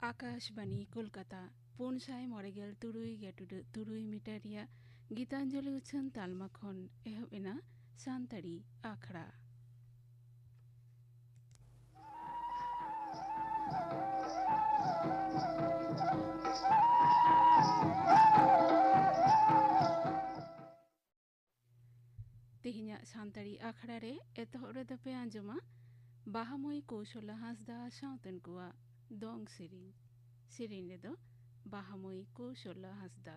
आकाशवाणी कोलकाता पुनसाय मरेगेल तुरुई गेटुडु तुरुई मिटारिया गीतांजलि उछन तालमा खन एहब एना सानताड़ी आखड़ा तेहिया सानताड़ी आखड़ा रे एतहब रे दपे आंजमा बाहामई कौशला हांसदा सावतन कुआ दंग सेरिन रे दो बाहामई कौशला हांसदा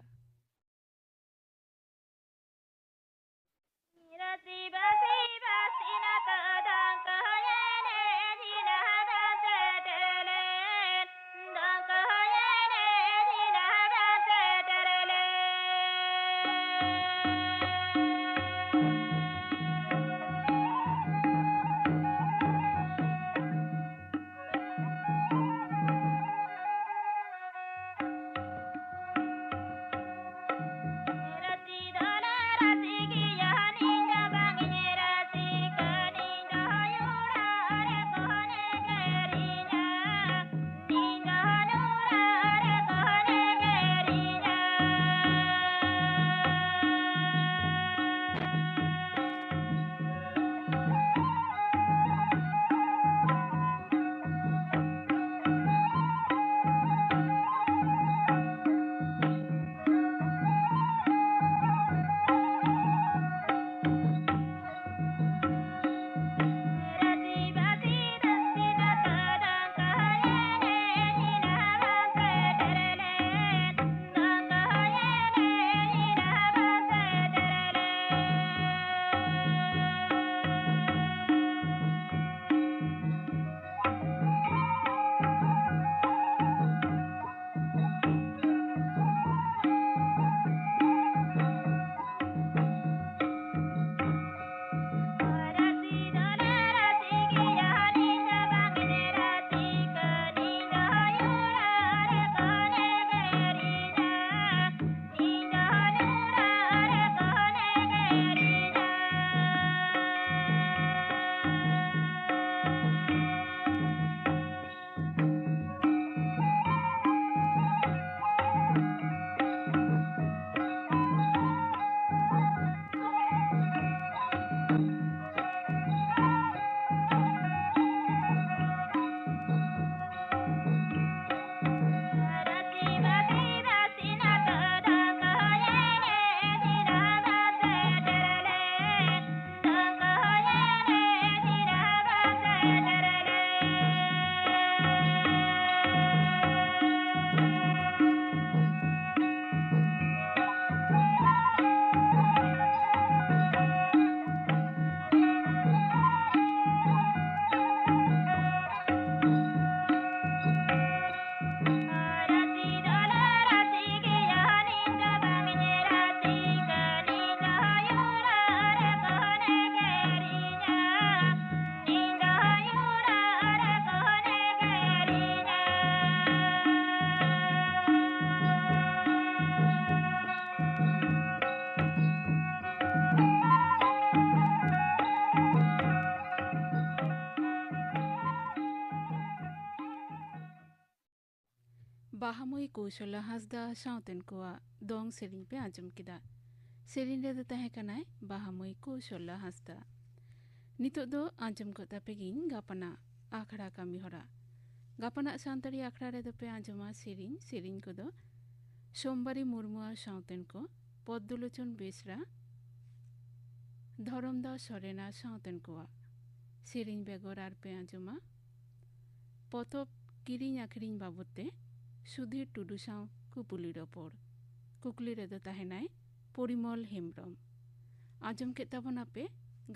बाहामई कौशला हांसदा सावतन कुआ दंग सेरिन पे आंजम किदा सेरिन रे दो तहे कनाय बाहामई कौशला हांसदा नितो दो आंजम को तापेगिन गापना आखड़ा कामी हरा गापना सानताड़ी आखड़ा रे दो पे आंजमा सेरिन को दो सोमबारी मुर्मुआ सावतन को पद्दुलोचन बेसरा धरमदा सरेना सावतन कुआ सेरिन बेगर आर पे आंजमा पतब किरिñ आखरिñ बाबदते सुधीर टुडू साव कुपुली रपड़ कुकली रे दो ताहेनाय परिमल हेम्ब्रम आंजम के ताबोना पे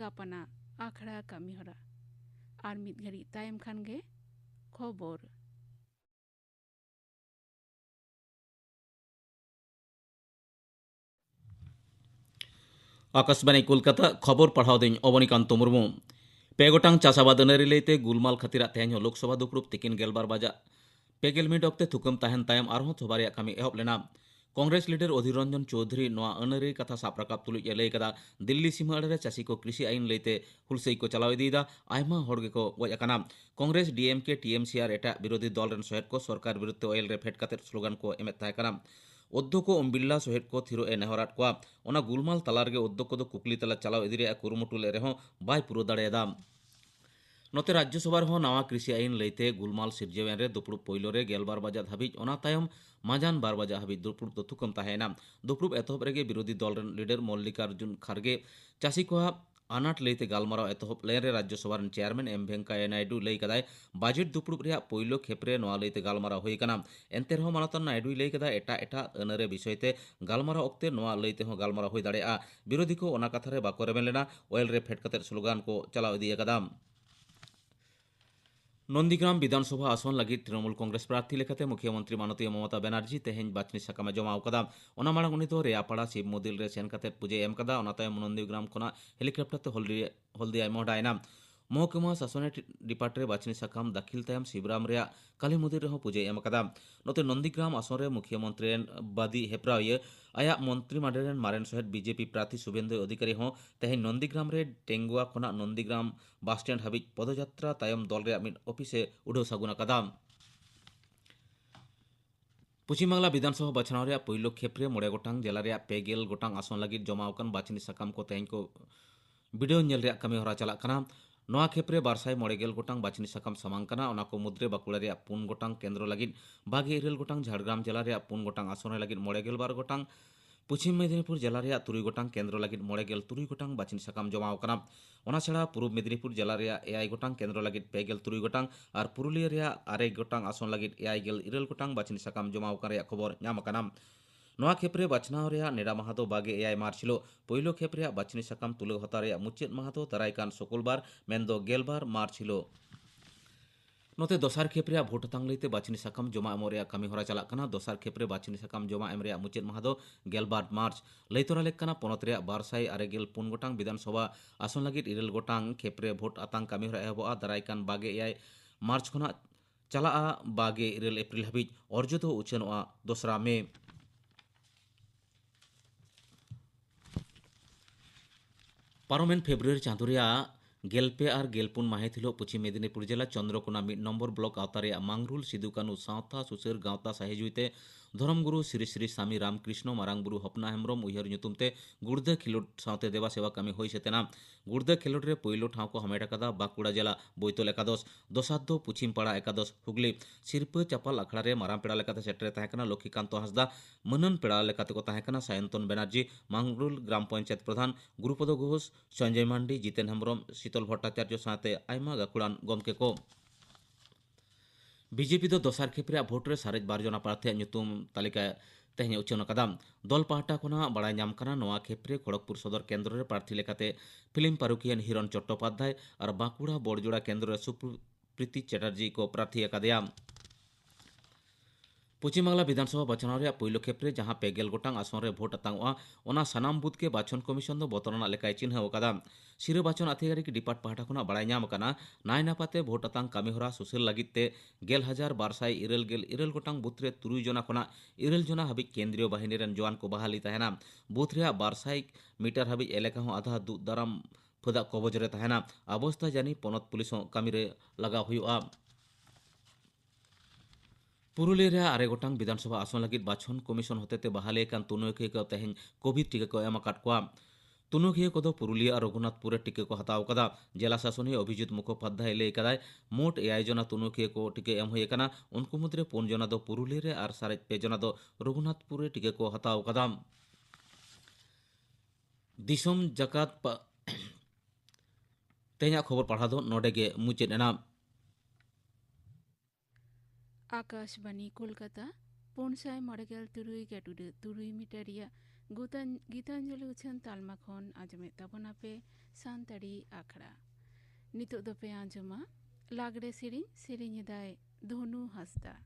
गापाना आखड़ा कामी हरा आर मिद घड़ी तायम खान गे खबर आकाशबाणी कोलकाता खबर पढ़ाव दिन अवनीकांत मुर्मू पे गोटांग चासाबाद अनारी लेते गुलमाल खतीरा तेहन लोकसभा दुपुरुब तिकिन गेलबार बाजा पेगेल मिनट ऑक्ते थुकम ताहन तायम आरहों थोबारिया कामी एहब लेना कांग्रेस लीडर अधीर रंजन चौधरी नोआ अनारी कथा साब राकाब तुलुज लई कदा दिल्ली सीमा अड़े चासी को कृषि आईन लेते हुलसई को चलाव इदीदा आयमा हड़ गेको गज अकाना कांग्रेस डीएमके टीएमसी और एटा विरोधी दल रेन सहेद को सरकार विरुद्ध ओयल रे फेट काते स्लोगान को एमेत ताहेकना अध्यक्ष ओम बिरला सहेद को थिरो ए नेहराट को ओना गुलमाल तलारगे अध्यक्ष दो कुकली तला चलाव इदी रे कुरुमुटु ले रेहों बाय पुरो दाड़ेदा नोते राज्यसभा रहो नवा कृषि आईन लेते गुलमाल सिरजेवेन रे दुपुरुब पोइलो रे गेलबार बजा धाबिज ओना तायम माजान बार बजा हाबिज दुपुरुब दो थुकम ताहेना दुपुरुब एतहब रेगे विरोधी दल रेन लीडर मल्लिकार्जुन खड़गे चासी को आनाट लेते गालमाराव एतहब लेन रे राज्यसभा रेन चेयरमैन एम वेंकैया नायडू लई कदाय बजेट दुपुरुब रे पोइलो खेपरे नवा लेते गालमाराव होई कना एंते रहो मानतन नायडू लई कदा एटा एटा अनरे विषयते गालमाराव ऑक्ते नवा लेते हो गालमाराव होई दाड़ेआ विरोधी को ओना कथा रे बाको रेबेन लेना ओयल रे फेट कते स्लोगान को चलाव इदी कदा नंदीग्राम विधानसभा आसन लगी तृणमूल कांग्रेस प्रार्थी लेखाते मुख्यमंत्री माननीय ममता बनर्जी तेहें बाचनी साकामे जमाव कदा ओना मांग उनी दो रेयापाड़ा शिव मोदिल रे सेन कते पुजे एम कदा ओना तायम नंदीग्राम खोना हेलीकप्टर ते हल्दिया मोहडायना महकुमा शासनिक डिपार्ट रे बाचनी साकाम दाखिल तायम शिवराम रे काली मुदिर रे पुजे एम कदा नोते नंदीग्राम आसन रे मुख्यमंत्री बादी हेप्राये आया मंत्रिमंडल मारेन सहित बीजेपी प्रार्थी शुभेंदु अधिकारी हों तेहें नंदीग्राम रे टेंगुआ खोना नंदीग्राम बस स्टैंड हाबिज पदयात्रा तायम दल रे मिड ऑफिसे उड़ो सागुना कदा पश्चिम बांगला विधानसभा बछनाव रे पहिलो खेप्रे मोड़े गोटांग जिला रे पेगेल गोटांग आसन लगी जमावकन बाचनी साकाम को तेहें को वीडियो नेल रे कमी हरा चला कना नवा खेप्रे बारसाई मोड़ेगेल गोटांग बाचनी साकाम समांकना ओना को मुद्रे बाकुड़ा रे पुन गोटांग केंद्र लगी बागे इरेल गोटांग झाड़ग्राम जिला रे पुन गोटांग आसन लगी मोड़ेगेल बार गोटांग पश्चिम मेदिनीपुर जिला रे तुरुई गोटांग केंद्र लगी मोड़ेगेल तुरुई गोटांग बाचनी साकाम जमाव कना ओना छाड़ा पूर्व मेदिनीपुर जिला रे एआई गोटांग केंद्र लगी पेगेल तुरुई गोटांग और पुरुलिया रे आरे गोटांग आसन लगी एआई गेल इरेल गोटांग बाचनी साकाम जमाव कर खबर नाम कना नवा खेप्रे बाछनाव रे नेडा माहा दो बागे एआई मार्च हिलो पहिलो खेप्रे बाचनी साकाम तुले हता रे मुचाद माहा दो दारायकान शुक्रबार मेनदो गेलबार मार्च हिलो नोते दोसार खेप्रे भोट तांग लेते बाचनी साकाम जमा एम रे कमी हरा चला कना दोसार खेप्रे बाचनी साकाम जमा एम रे मुचाद माहा दो गेलबार मार्च लैतोरा लेक कना पोनत रे बारसाई आरेगेल पुन गोटांग विधानसभा आसन लगी इरेल गोटांग खेप्रे भोट आतांग कमी हरा एहबोआ दारायकान बागे एआई मार्च खना चला बागे इरेल एप्रिल हाबिज अर्ज दो उछनोआ दोसरा मे पारोमेन फेब्रुआरी चांदो गेलपे और गेलपुन माहित हिलो पश्चिम मेदिनीपुर जिला चंद्रकोना मिड नम्बर ब्लॉक आवतारे मांगरुल सिदुकानु सावता सुसर गावता साहेजुते धर्मगुरु श्री श्री स्वामी रामकृष्ण मारांगबुरु हपना हेम्ब्रम उहर नुतुमते गुर्दे खिलोड सावते देवा सेवा कमी होई सेतेना गुर्दे खिलोड रे पहिलो ठाव को हमेट कदा बाकुड़ा जिला बोईतोल एकादश दोसार दो पश्चिम पाड़ा एकादश हुगली सिरप चापाल अखड़ा रे मारां पेड़ा लेकाते सेटरे ताहेकना लक्ष्मीकांत हांसदा मनन पेड़ा लेकाते को ताहेकना सायंतन बनर्जी मांगरुल ग्राम पंचायत प्रधान गुरुपद घोष संजय मांडी जितेन हेम्ब्रम शीतल भट्टाचार्य साथे आयमा गाकुड़ान गमके को बीजेपी दो दोसार खेप्रे भोट रे सारेज बार जना प्रार्थी ᱧᱩᱛᱩᱢ तालिका तेहन उच्चन कदा दल पाहटा कोना बड़ाय नाम कना नवा खेप्रे खड़गपुर सदर केंद्र रे प्रार्थी लेकाते फिल्म पारुकियन हिरण चट्टोपाध्याय और बाकुड़ा बड़जोड़ा केंद्र रे सुप्रीति चैटार्जी को प्रार्थी अकादया पश्चिम बांगला विधानसभा बचनाव रे पहिलो खेप्रे जहां पेगेल गोटांग आसन रे भोट अतांगआ ओना सानाम बुथ के बाछन कमिशन दो बतरना लेकाय चिन्ह कदा सिरो बाछन अधिकारी डिपार्ट पाहटा खुना बड़ाय नाम कना नाय नापाते भोट अतांग कामी हरा सुसल लगित ते 1,200 गोटांग बुथ रे 3 जना खुना 9 जना हाबि केंद्रीय बाहिनी रेन जवान को बहाली तहना बुथ रे 200 मीटर हाबि एलेका हो आधा दु दाराम फदा कबज रे तहना अवस्था जानी पनत पुलिस कामी रे लगा हुआ पुरुलिया आरे गोटांग विधानसभा आसन लगी बाछन कमिशन होते बहाले तुनखिया को तेहन कोविड टीका को एम को तुनखिया को पुरुलिया और रघुनाथपुर टीका को हताव कदा जिला शासनी अभिजित मुखोपाध्याय लई कदाय मोट 6 जना तुनखिया को टीका एम हुई कना उनको मुद्रे 4 जना दो पुरुलिया और 5 जना दो रघुनाथपुर टीका को हताव कदा दिसम जकात तेहना खबर पढ़ा दो नोडेगे मुचाद एना आकाशवाणी कोलकाता पुनसाय मड़गेल तुरुई गेटुडे तुरुई मीटर गीतांजलि उछन तालमा खन आजमे ताबोना पे सानताड़ी आखड़ा नितो दो पे आंजमा लागड़े सेरिंग दाय धोनु हंसदा।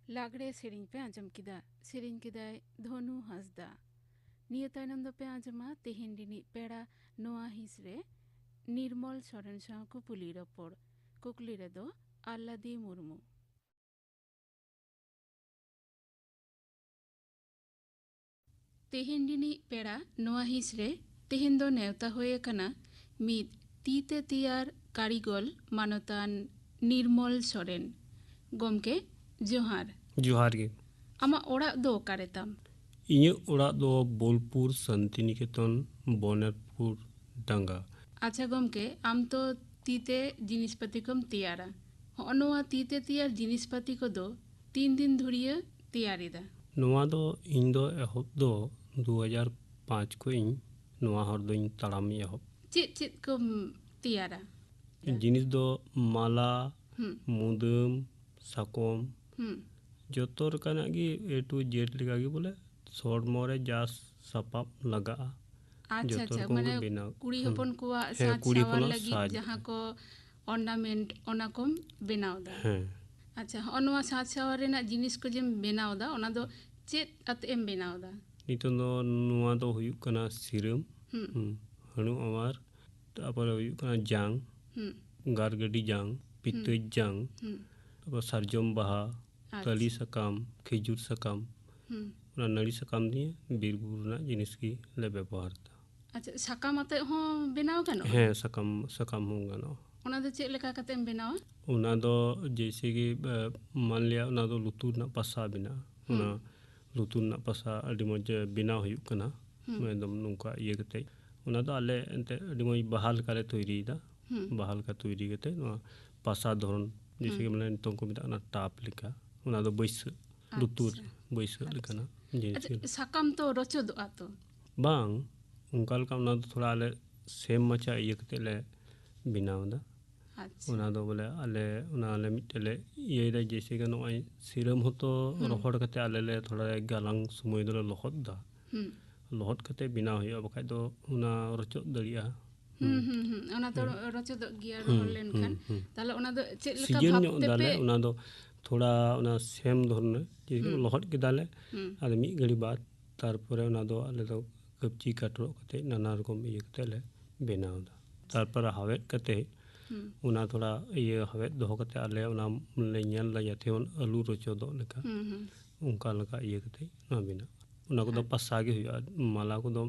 लागड़े सेरिंग पे आंजम किदा सेरिंग किदाय धोनु हंसदा निय तायनम दो पे आंजमा तेहिंडिनी पेड़ा नोआ हिसरे निर्मल सरेन साव कुपुली रपोड़ कुकली रे दो आल्लादी मुर्मू। तेहिंडिनी पेड़ा नोआ हिसरे तेहिन दो नेवता होए कना मिद तीते तियार कारीगल मानतान निर्मल सरेन गमके जोहार जोहार गे आमा ओड़ा दो ओकारे ताम इᱧᱟᱹᱜ ᱚᱲᱟᱜ ᱫᱚ ᱵᱳᱞᱯᱩᱨ ᱥᱟᱱᱛᱤᱱᱤᱠᱮᱛᱚᱱ ᱵᱚᱱᱮᱨᱯᱩर ᱰᱟᱸᱜᱟ। अच्छा गमके आम तो तीते जिनिसपाती कम तैयारा नोआ तीते तैयार जिनिसपाती को दो 3 दिन धुरिया तैयारीदा। ᱱᱚᱣᱟ ᱫᱚ ᱤᱧ ᱫᱚ ᱮᱦᱚᱵ ᱫᱚ 2005 ᱠᱷᱚᱱ ᱱᱚᱣᱟ ᱦᱚᱨ ᱫᱚᱧ ᱛᱟᱲᱟᱢ ᱮᱦᱚᱵ। चेत को तैयारा जिनिस दो माला मुदाम साकम जतो रकाना गी ए टू जेड लेका गी बोले सौरमो रे जा सापाब लगा। अच्छा अच्छा माने कुड़ी हपन को साजसावर लगी जहाँ को ऑर्नामेंट ओना को बनावदा। अच्छा ओनवा साजसावर रेना जिनिस को जेम बनावदा ओना दो चेत अत एम बनावदा। नितो दो नुआ दो हुयुक कना सिरम हनु अमार तापर हुयुक कना जांग गारगडी जांग पितज जांग तापर सारजम बाहा तली सकाम खिजुर सकाम ना नड़ी सकाम दिए बीरबुर ना जिनिस की ले व्यवहार ता। अच्छा सकाम अते हो बनाव गानो है सकाम हो गानो ओना दो चेक लेका कतेम बनावा ओना दो जैसे कि मान लिया ओना दो लुतुर ना पसा बिना ओना लुतुर ना पसा अडी मज बनाव हुयुक कना एकदम नुका ये कते ओना दो आले एंते अडी मज बहाल काले तैयारी दा बहाल का तैयारी कते पसा धरन जैसे कि माने नितों को मिता ना टाप लिका ओना दो बैस लुतुर ᱵᱟᱹᱭᱥᱟᱹᱜ ᱞᱮᱠᱟᱱᱟᱜ ᱡᱤᱱᱤᱥ अच्छा ᱜᱮ साकाम तो रचोदोᱜᱼᱟ तो ᱵᱟᱝ ᱚᱱᱠᱟ ᱞᱮᱠᱟ ᱚᱱᱟ ᱫᱚ ᱛᱷᱚᱲᱟ ᱟᱞᱮ ᱥᱮᱢ ᱢᱟᱪᱷᱟ ᱤᱭᱟᱹ ᱠᱟᱛᱮᱫ ᱞᱮ ᱵᱮᱱᱟᱣ ᱮᱫᱟ अच्छा ᱚᱱᱟ ᱫᱚ ᱵᱚᱞᱮ ᱟᱞᱮ ᱚᱱᱟ ᱢᱤᱫᱴᱮᱡ ᱞᱮ ᱤᱭᱟᱹᱭᱮᱫᱟ ᱡᱮᱭᱥᱮ ᱜᱮ ᱱᱚᱜᱼᱚᱭ ᱥᱤᱨᱟᱹᱢ ᱦᱚᱸᱛᱚ ᱨᱚᱦᱚᱲ ᱠᱟᱛᱮᱫ ᱟᱞᱮ ᱞᱮ ᱛᱷᱚᱲᱟ ᱜᱟᱞᱟᱝ ᱥᱚᱢᱚᱭ ᱫᱚᱞᱮ ᱞᱚᱦᱚᱫ ᱮᱫᱟ ᱞᱚᱦᱚᱫ ᱠᱟᱛᱮᱫ ᱵᱮᱱᱟᱣ ᱦᱩᱭᱩᱜᱼᱟ ᱵᱟᱠᱷᱟᱡ ᱫᱚ ᱚᱱᱟ ᱨᱚᱪᱚᱫ ᱫᱟᱲᱮᱭᱟᱜᱼᱟ ᱚᱱᱟ ᱛᱚ ᱨᱚᱪᱚᱫᱚᱜ ᱜᱮᱭᱟ ᱨᱚᱦᱚᱲ ᱞᱮᱱᱠᱷᱟᱱ ᱛᱟᱦᱞᱮ ᱚᱱᱟ ᱫᱚ ᱪᱮᱫ ᱞᱮᱠᱟ ᱥᱤᱡᱮᱱ ᱵᱷᱟᱵ ᱧᱚᱜ ᱛᱮᱯᱮ ᱫᱟᱞᱮ ᱚᱱᱟ ᱫᱚ ᱛᱷᱚᱲᱟ ᱚᱱᱟ ᱥᱮᱢ ᱫᱷᱚᱨᱚᱱᱮ ᱞᱚᱦᱚᱫ ᱠᱮᱫᱟᱞᱮ ᱟᱫᱚ ᱢᱤᱫ ᱜᱷᱟᱹᱲᱤ ᱵᱟᱫ ᱛᱟᱨᱯᱚᱨᱮ ᱚᱱᱟ ᱫᱚ ᱟᱞᱮ ᱫᱚ ᱠᱟᱹᱯᱪᱤ ᱠᱟᱴᱨᱚᱜ ᱠᱟᱛᱮᱫ ᱱᱟᱱᱟ ᱨᱚᱠᱚᱢ ᱤᱭᱟᱹ ᱠᱟᱛᱮᱫ ᱞᱮ ᱵᱮᱱᱟᱣ ᱮᱫᱟ ᱛᱟᱨᱯᱚᱨᱮ ᱦᱟᱣᱮᱫ ᱠᱟᱛᱮᱫ ᱚᱱᱟ ᱛᱷᱚᱲᱟ ᱤᱭᱟᱹ ᱦᱟᱣᱮᱫ ᱫᱚᱦᱚ ᱠᱟᱛᱮᱫ ᱟᱞᱮ ᱚᱱᱟ ᱞᱮ ᱧᱮᱞ ᱮᱫᱟ ᱡᱟᱛᱮ ᱟᱹᱞᱩ ᱨᱚᱪᱚᱫᱚᱜ ᱞᱮᱠᱟ ᱚᱱᱠᱟ ᱞᱮᱠᱟ ᱤᱭᱟᱹ ᱠᱟᱛᱮᱫ ᱚᱱᱟ ᱵᱮᱱᱟᱣ ᱚᱱᱟ ᱠᱚᱫᱚ ᱯᱟᱥᱟ ᱜᱮ ᱦᱩᱭᱩᱜᱼᱟ ᱢᱟᱞᱟ ᱠᱚᱫᱚ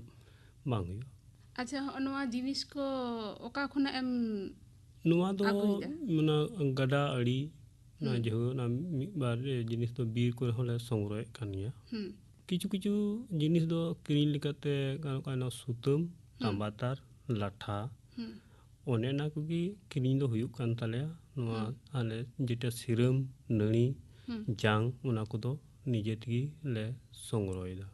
ᱵᱟᱝ ᱦᱩᱭᱩᱜᱼᱟ अच्छा नवा जिनिस को ओका खुना एम ᱱᱚᱣᱟ ᱫᱚ ᱟᱹᱜᱩᱭᱮᱫᱟ? ᱚᱱᱟ ᱜᱟᱰᱟ ᱟᱲᱮ ᱚᱱᱟ ᱡᱟᱦᱟᱸ ᱚᱱᱟ ᱢᱤᱫ ᱵᱟᱨ जिनिस ᱫᱚ ᱵᱤᱨ ᱠᱚᱨᱮ ᱦᱚᱸᱞᱮ ᱥᱚᱝᱜᱨᱚᱦᱮᱫ ᱠᱟᱱ ᱜᱮᱭᱟ ᱠᱤᱪᱷᱩ ᱠᱤᱪᱷᱩ ᱡᱤᱱᱤस ᱫᱚ ᱠᱤᱨᱤᱧ ᱞᱮᱠᱟᱛᱮ ᱜᱟᱱᱚᱜ ᱠᱟᱱᱟ ᱥᱩᱛᱟᱹᱢ ᱛᱟᱢᱵᱟᱛᱟᱨ ᱞᱟᱴᱷᱟ ᱚᱱᱮ ᱚᱱᱟ ᱠᱚᱜᱮ ᱠᱤᱨᱤᱧ ᱫᱚ ᱦᱩᱭᱩᱜ ᱠᱟᱱ ᱛᱟᱞᱮᱭᱟ ᱱᱚᱣᱟ ᱟᱞᱮ ᱡᱮᱴᱟ ᱥᱤᱨᱟᱹᱢ ᱱᱟᱹᱲᱤ ᱡᱟᱝ ᱚᱱᱟ ᱠᱚᱫᱚ ᱱᱤᱡᱮ ᱛᱮᱜᱮ ᱞᱮ ᱥᱚᱝᱜᱨᱚᱦᱮᱫᱟ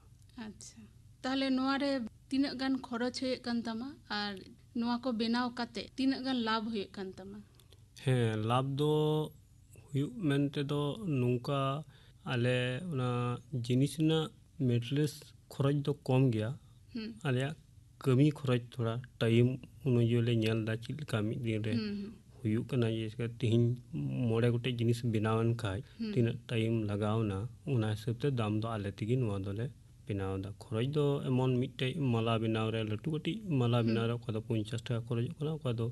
अच्छा ताहले नोआ रे तीना गान खरच होय कान तमा और नोआ को बेनाव काते तीना गान लाभ होय कान तमा ᱦᱮᱸ ᱞᱟᱵᱷ ᱫᱚ ᱦᱩᱭᱩᱜ ᱢᱮᱱᱛᱮ ᱫᱚ ᱱᱚᱝᱠᱟ ᱟᱞᱮ ᱚᱱᱟ ᱡᱤᱱᱤᱥ ᱨᱮᱱᱟᱜ ᱢᱮᱴᱮᱨᱤᱭᱟᱞᱥ ᱠᱷᱚᱨᱚᱪ ᱫᱚ ᱠᱚᱢ ᱜᱮᱭᱟ ᱟᱞᱮᱭᱟᱜ ᱠᱟᱹᱢᱤ ᱠᱷᱚᱨᱚᱪ ᱛᱷᱚᱲᱟ ᱴᱟᱭᱤᱢ ᱚᱱᱩᱡᱟᱭᱤ ᱞᱮ ᱧᱮᱞ ᱮᱫᱟ ᱪᱮᱫ ᱞᱮᱠᱟ ᱢᱤᱫ ᱫᱤᱱ ᱨᱮ ᱦᱩᱭᱩᱜ ᱠᱟᱱᱟ ᱡᱮᱥᱮ ᱛᱤᱦᱤᱧ 5 ᱜᱚᱴᱮᱡ ᱡᱤᱱᱤᱥ ᱵᱮᱱᱟᱣᱮᱱ ᱠᱷᱟᱡ ᱛᱤᱱᱟᱹᱜ ᱴᱟᱭᱤᱢ ᱞᱟᱜᱟᱣᱱᱟ ᱚᱱᱟ ᱦᱤᱥᱟᱹᱵ ᱛᱮ ᱫᱟᱢ ᱫᱚ ᱟᱞᱮ ᱛᱮᱜᱮ ᱱᱚᱣᱟ ᱫᱚᱞᱮ ᱵᱮᱱᱟᱣ ᱮᱫᱟ ᱠᱷᱚᱨᱚᱪ ᱫᱚ ᱮᱢᱚᱱ ᱢᱤᱫᱴᱮᱡ ᱢᱟᱞᱟ ᱵᱮᱱᱟᱣ ᱨᱮ ᱞᱟᱹᱴᱩ ᱠᱟᱹᱴᱤᱡ ᱢᱟᱞᱟ ᱵᱮᱱᱟᱣ ᱨᱮ ᱚᱠᱟ ᱫᱚ 50 ᱴᱟᱠᱟ ᱠᱷᱚᱨᱚᱪᱚᱜ ᱠᱟᱱᱟ ᱚᱠᱟ ᱫᱚ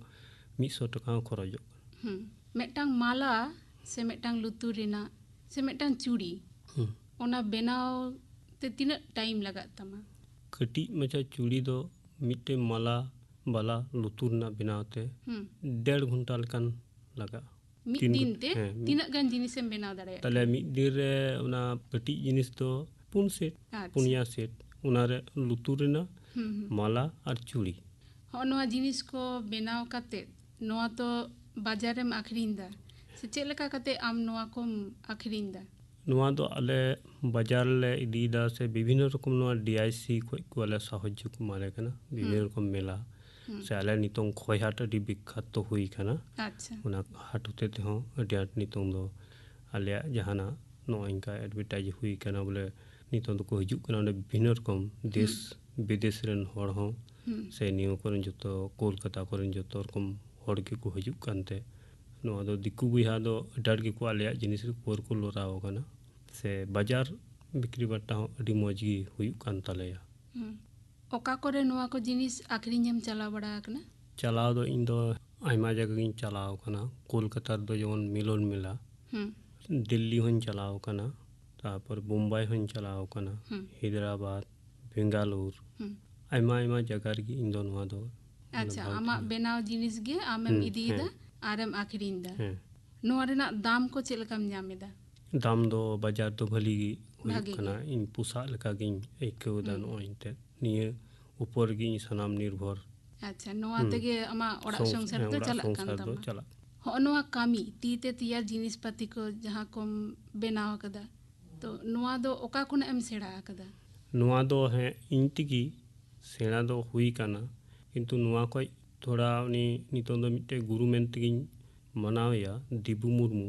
100 ᱴᱟᱠᱟ ᱦᱚᱸ ᱠᱷᱚᱨᱚᱪᱚᱜ ᱠᱟᱱᱟ मेटांग माला से मेटांग लुतुर रिना से मेटांग चूड़ी ओना बेनाव ते तीना टाइम लगा तमा ᱠᱟᱹᱴᱤᱡ ᱢᱟᱪᱷᱟ ᱪᱩᱲᱤ ᱫᱚ ᱢᱤᱫᱴᱮᱡ ᱢᱟᱞᱟ बाला लुतुर ना बनाते 1.5 घंटा लेकान लगा मिद दिन ते तीना गान जिनिस एम बेनाव दाड़े ताले मिद दिन रे उना कटिज जिनिस तो 4 सेट 4 सेट उना रे लुतुर रेना माला और चूड़ी नोआ जिनिस को बेनाव काते नोआ तो बाजार में आखरींदा से चेक लेका काते आम नोआ को आखरींदा नोआ तो आले बाजार ले इदीदा से विभिन्न रकम नोआ डीआईसी को आले साहज्य को माले कना विभिन्न रकम मेला से आले नितों खोयहाट अडी बिख्यात तो हुई कना अच्छा उना हाट होते ते हों अडी आट नितों दो आले जहाना नोआ इनका एडवर्टाइज हुई कना बोले नितों तो को हिजुक कना विभिन्न रकम देश विदेश रेन हर हों से नियो करन जतो कोलकाता करन जतो रकम हर के को हिजुक कानते नोआ दो दिकु बुहा दो डार के को आले जिनिस पर को लोराव कना से बाजार बिक्री बट्टा अडी मौजी हुई कान तालेया ओका करे नोआ को जिनिस आखरीᱧᱮᱢ चला बड़ा कना चलाव दो इन दो आयमा जगह गिन चलाव कना कोलकाता दो जेमन मिलन मेला दिल्ली होन चलाव कना तापर मुंबई होन चलाव कना हैदराबाद बेंगालुर आयमा आयमा जगह गी इन दो नोआ दो अच्छा आमा बेनाव जिनिस गे आमेम इदीदा आरम आखरींदा नोआ रेना दाम को चेलकाम ᱧᱟᱢᱮदा दाम दो बाजार तो भली हुई कना इन पुसा लका गिन एकेव दा नोई ते निये ऊपर गी सनाम निर्भर अच्छा नोआ तेगे आमा ओड़ा संसार तो चला कान तमा हो नोआ कामी तीते तियार जिनिस पाती को जहां को बेनाव कदा तो नोआ दो ओका खुन एम सेड़ा कदा नोआ दो है इंतिगी सेना दो हुई कना किंतु नोआ कोई थोड़ा उनी नितों दो मिटे गुरु मेंतगिन मनावया दिबु मुर्मू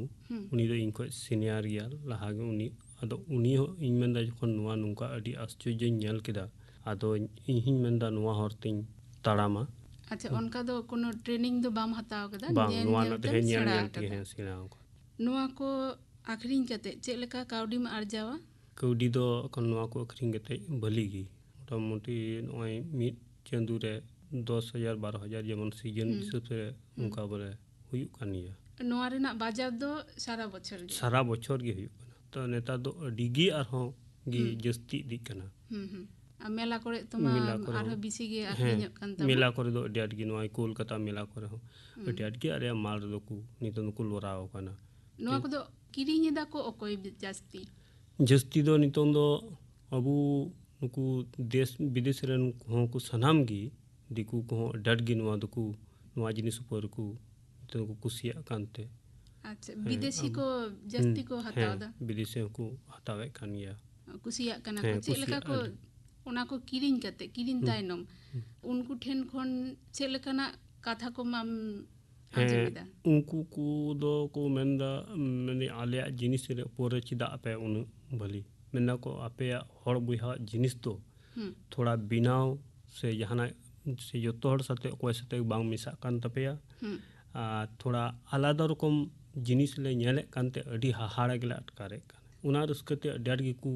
उनी दो इनको सीनियर गया लहागे उनी अदो उनी हो इन मेंदा जखन नोआ नुंका अडी आश्चर्य नेल केदा अदो इहिन मेंदा नोआ हरतिन ताड़ामा अच्छा उनका दो कोनो ट्रेनिंग दो बाम हताव कदा बांग नोआ न ते नेल के है सेना को नोआ को आखरीन कते चेक लेका काउडी में अर्जावा काउडी दो अकन नोआ को आखरीन कते भलीगी मोटामोटी नोई मिड चंदू रे 10,000 12,000 जेमन सीजन हिसाब से उनका बोले हुई कानिया नोआ रेना बाजार दो सारा बछर गे हुई कना तो नेता दो डिगी आरहों गी जस्ती दी कना मेला करे तमा आरो बिसी गे आखरीन कान तमा मेला करे दो अडी अडी नोई कोलकाता मेला करे हो अडी अडी अरे माल दो को नितन को लोराव कना नोआ को दो किरिኝ दा को ओकोय जस्ती दो नितन दो अबु नुकु देश विदेश रेन को सनाम गी दिकु को डट गी नोआ दो को नोआ जिनिस पर को तो को कुसिया कानते अच्छा विदेशी को जस्ती को हटावदा विदेशी को हटावे कानिया कुसियाक कना को ᱦᱮᱸ, चेक लेका को ᱠᱩᱥᱤᱭᱟᱜᱼᱟ ᱞᱮ। उना को किरिंग कते किरिंग तायनम उनको ठेन खोन चेक लेकाना कथा को माम आंजमिदा उनको को दो को मेंदा मैंने आले जिनिस रे पोरे चिदा पे उन भली मेंदा को आपे हर बुहा जिनिस तो थोड़ा बिनाव से जहाना से जो तोड़ सते कोई सते बांग मिसा कान तपेया थोड़ा आलादा रकम जिनिस ले नेले कानते अडी हाहाड़ा गेला अटकारे कान उना रस्कते अडार गी को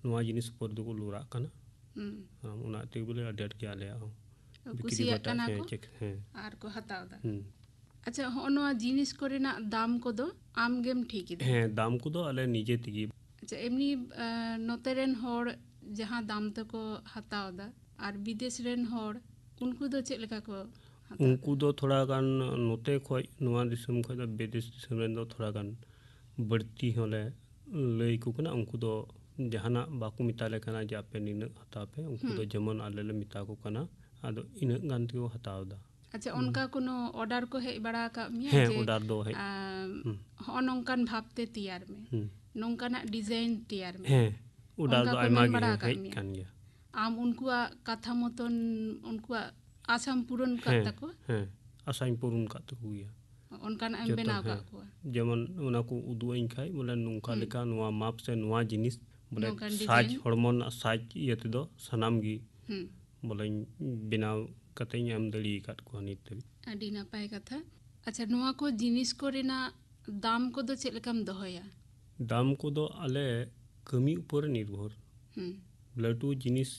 नवा जिनिस पर दो को लुरा काना उना ते बोले अडार के आले हो कुसियाक कना को चेक आर को हतावदा अच्छा होनवा जिनिस कोरेना दाम को दो आम गेम ठीक इदा दाम को दो अले निजे तिगी अच्छा एमनी नोतेरेन होड़ जहां दाम तको हतावदा और विदेश रेन होड़ उनको दो चेक लेका को उनको दो थोड़ा गान नोते खोय नवा दिसम खोय दा विदेश दिसम रेन दो थोड़ा गान बढ़ती होले लई को कना उनको दो जहाना बाकु मिताले कना जापे निन हता पे उनको दो जमन आले ले मिता को कना आदो इन गान को हतावदा अच्छा उनका कोनो ऑर्डर को है बड़ा का मिया है ऑर्डर दो है हो नोंकान भापते तैयार में नोंकाना डिजाइन तैयार में है ऑर्डर दो आयमा गे है कान गया आम उनको कथा मतन उनको आसाम पूरन का तको है आसाम पूरन का तको गया उनका एम बनाव का को जेमन उना को उदु इन खाई बोले नोंका लेका नवा माप से नवा जिनिस बोले साज हार्मोन साज येते दो सनाम गी बोले बिनाव कते एम दली काट को नित अडी नापाय कथा अच्छा नवा को जिनिस को रेना दाम को दो चेक लेकाम दोहया दाम को दो आले कमी ऊपर निर्भर लटू जिनिस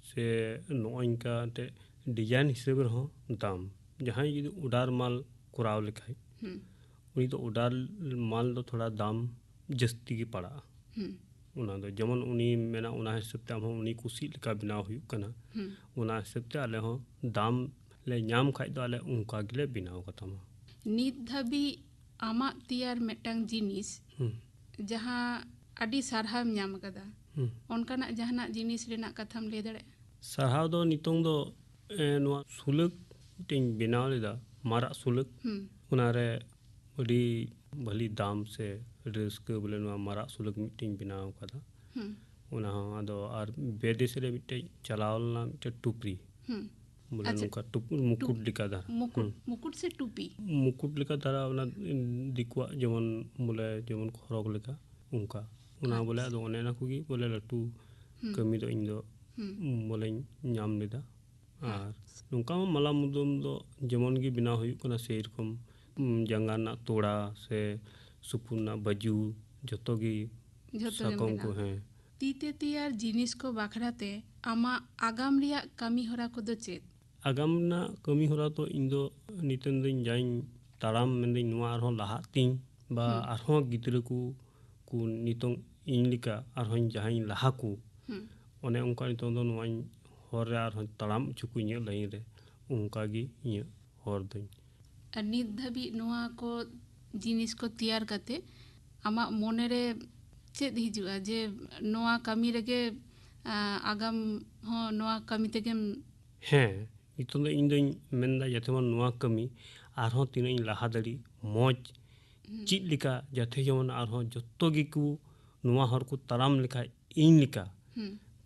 से नोइन का ते डिजाइन हिसाब रहो दाम जहाँ ये उडार माल कुराव लिखाई उनी तो उडार माल दो थोड़ा दाम जस्ती की पड़ा उना दो जमन उनी मेना उना हिसाब ते हम उनी कुसी लिका बिनाव हुई कना उना हिसाब ते आले हो दाम ले ᱧᱟᱢ खाई दो आले उनका गिले बिनाव कतमा नित धाबी आमा तियार मेटांग जिनिस जहाँ अडी सारहाम ᱧᱟᱢ कदा उनकाना जहाना जिनिस रेना कथाम ले दड़े सारहाव दो नितोंग दो नवा सुलग टिंग बिनाव लेदा मारा सुलग उनारे अडी भली दाम से रिस्क बोले नवा मारा सुलग टिंग बिनाव कदा उना आदो आर बेदेश रे मिटे चलावलना मिटे टुपरी बोले नुका मुकुट लिका दारा मुकुट से टुपी मुकुट लिका दारा उना दिकुआ जेमन बोले जेमन खरग लिका उनका उना बोले आदो ओने ना कुगी बोले लटू कमी दो इन दो बोले ᱧᱟᱢ लेदा और नुका माला मुदम दो जेमन गी बिना हुई कना से रकम जंगाना तोड़ा से सुपुना बाजू जतो गी सकम को है तीते तियार जिनिस को बाखराते आमा आगाम रिया कमी होरा को दो चेत आगाम ना कमी होरा तो इन दो नितन दिन जाइन ताराम मेंदिन नुआ आरहों लाहा तिन बा आरहों गिद्र को नितों इन लिका आरहों जहाइन लाहा को ओने उनका नितों दो नुआ हर आरहों ताराम चुकु इन लाइन रे उनका गी इन हर दिन नित धाबी नुआ को जिनिस को तैयार करते आमा मोने रे चेत हिजुआ जे नुआ कमी रेगे आगाम हो नुआ कमी तेगेम हैं नितों दो इन दिन मेंदा जतेमन नुआ कमी आरहों तीन इन लाहा दड़ी मौज चित लिका जते जमन आरहों जत्तो गी को नुआ हर को ताराम लिखा इन लिका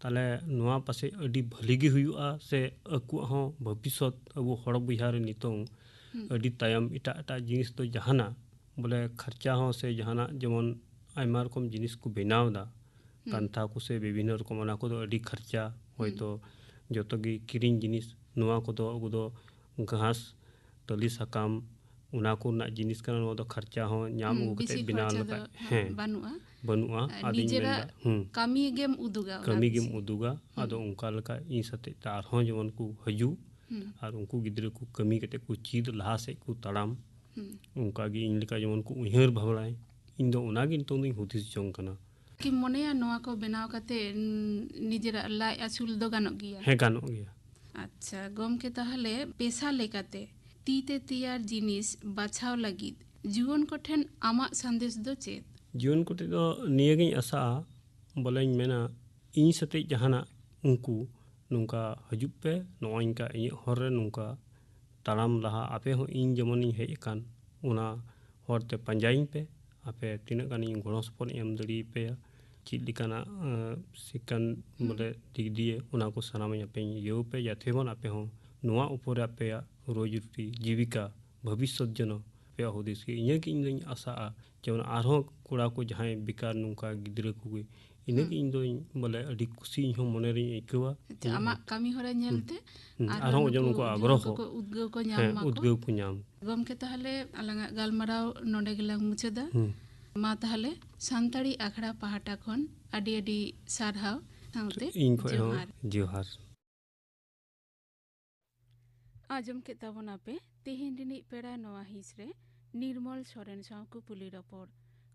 ताले नुआ पासे अडी भली गी हुआ से अकु हों भविष्यत अब हड़ बुहार नितों अडी तायम इटा इटा जिनिस तो जहाना बोले खर्चा हों से जहाना जमन आयमा रकम जिनिस को बनाव दा कांथा को से विभिन्न रकम अना को दो अडी खर्चा होय तो जतो गी किरिंग जिनिस नुआ को दो घास तली सकाम उना को ना जिनिस का नुआ दो खर्चा हो ᱧᱟᱢ उ कते बिना लगा है बनुआ आदि मेंदा कमी गेम उदुगा आदो उनका लका इन सते तार हो जवन को हजू और उनको गिद्र को कमी कते को चीद लहा से को ताड़ाम उनका गी इन लका जवन को उहर भवलाय इन दो उना गिन तो हुदिस जोंग कना कि मोनेया नोआ को बनाव कते निजेरा लाई आसुल दो गानोग गिया है गानोग गिया अच्छा गम के ताहले पेशा लेकाते तीते तियार जिनिस बाछाव लगिद जीवन को ठेन आमा संदेश दो चेत जीवन को ते दो नियगिन आशा बोले मेना इन सते जहाना उनको नुका हजूब पे नोइन का इन हर नुका ताराम लहा आपे हो इन जमन हे कान उना हरते पंजाइन पे आपे तीना गानी गणोसपन एम दड़ी पे चीज लिकाना सिकन बोले दिग दिए उना को सनाम पे यो पे जाते बन आपे हो नुआ ऊपर पे रोजी रोटी जीविका भविष्य जनो पे हुदिस के इने कि इन आशा जेमन आरो कोड़ा को जहां बेकार नुका गिद्रा को इने कि इन बोले अडी खुशी हो मने रे इकवा आमा कमी होरा नेलते आरो जन को आग्रह को उद्गव को नाम माको उद्गव को नाम गमके ताहले अलंगा गालमाराव नोंडे गेलां मुचादा मा ताहले सानताड़ी आखड़ा पाहाटा खन आडी आडी सारहाव साउते जोहार आजम के ताबना पे तेहेन रिनी पेड़ा नोआ हिस रे निर्मल सोरेन साव कुपुली रपोर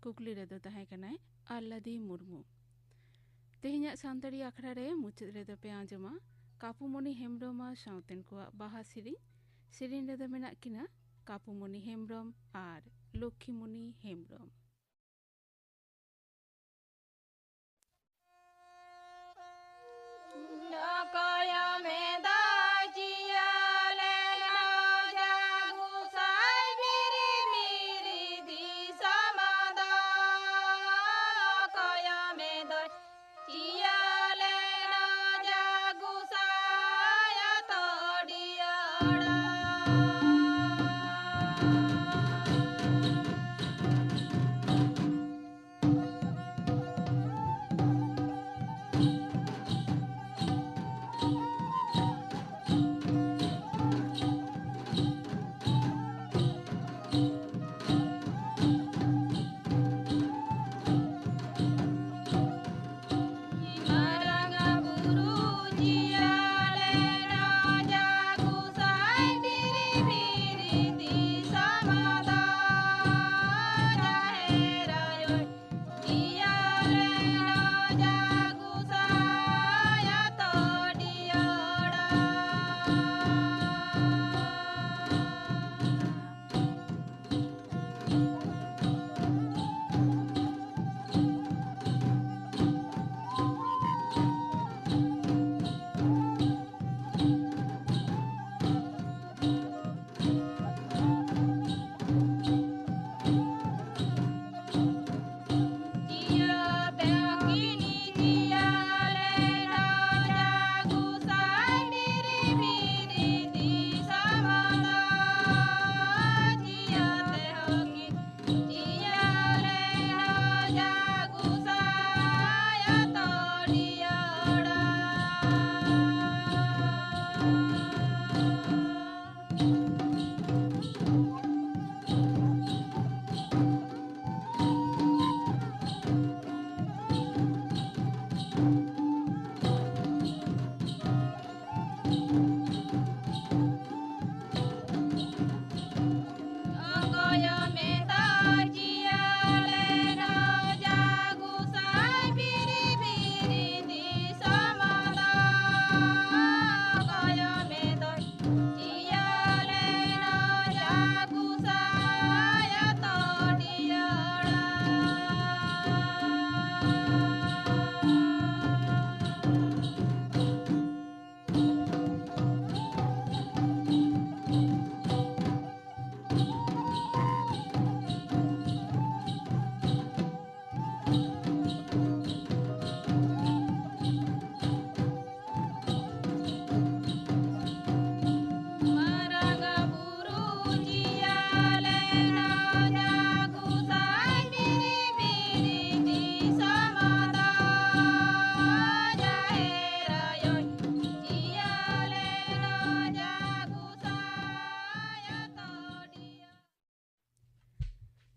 कुकली रे दो ताहे कनाय आल्लादी मुर्मू तेहेन्या सानताड़ी आखड़ा रे मुचाद रे दो पे आजमा कापुमणि हेम्ब्रम साउतेन को बाहा सिरिन रे दो मेना किना कापुमणि हेम्ब्रम आर लक्ष्मीमणि हेम्ब्रम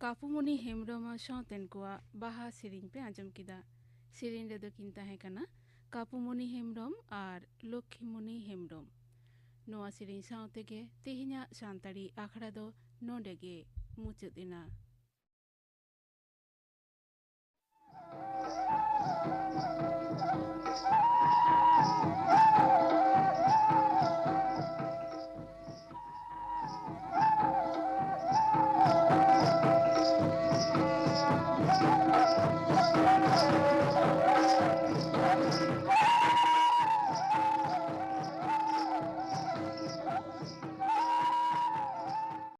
कापुमणि हेम्ब्रम साउतेन को बाहा सिरिन पे आजम किदा सिरिन रे दो किन ताहे कना कापुमणि हेम्ब्रम आर लक्ष्मीमणि हेम्ब्रम नोआ सिरिन साउते गे तेहिन्या सानताड़ी आखड़ा दो नोंडे गे मुचाद इना।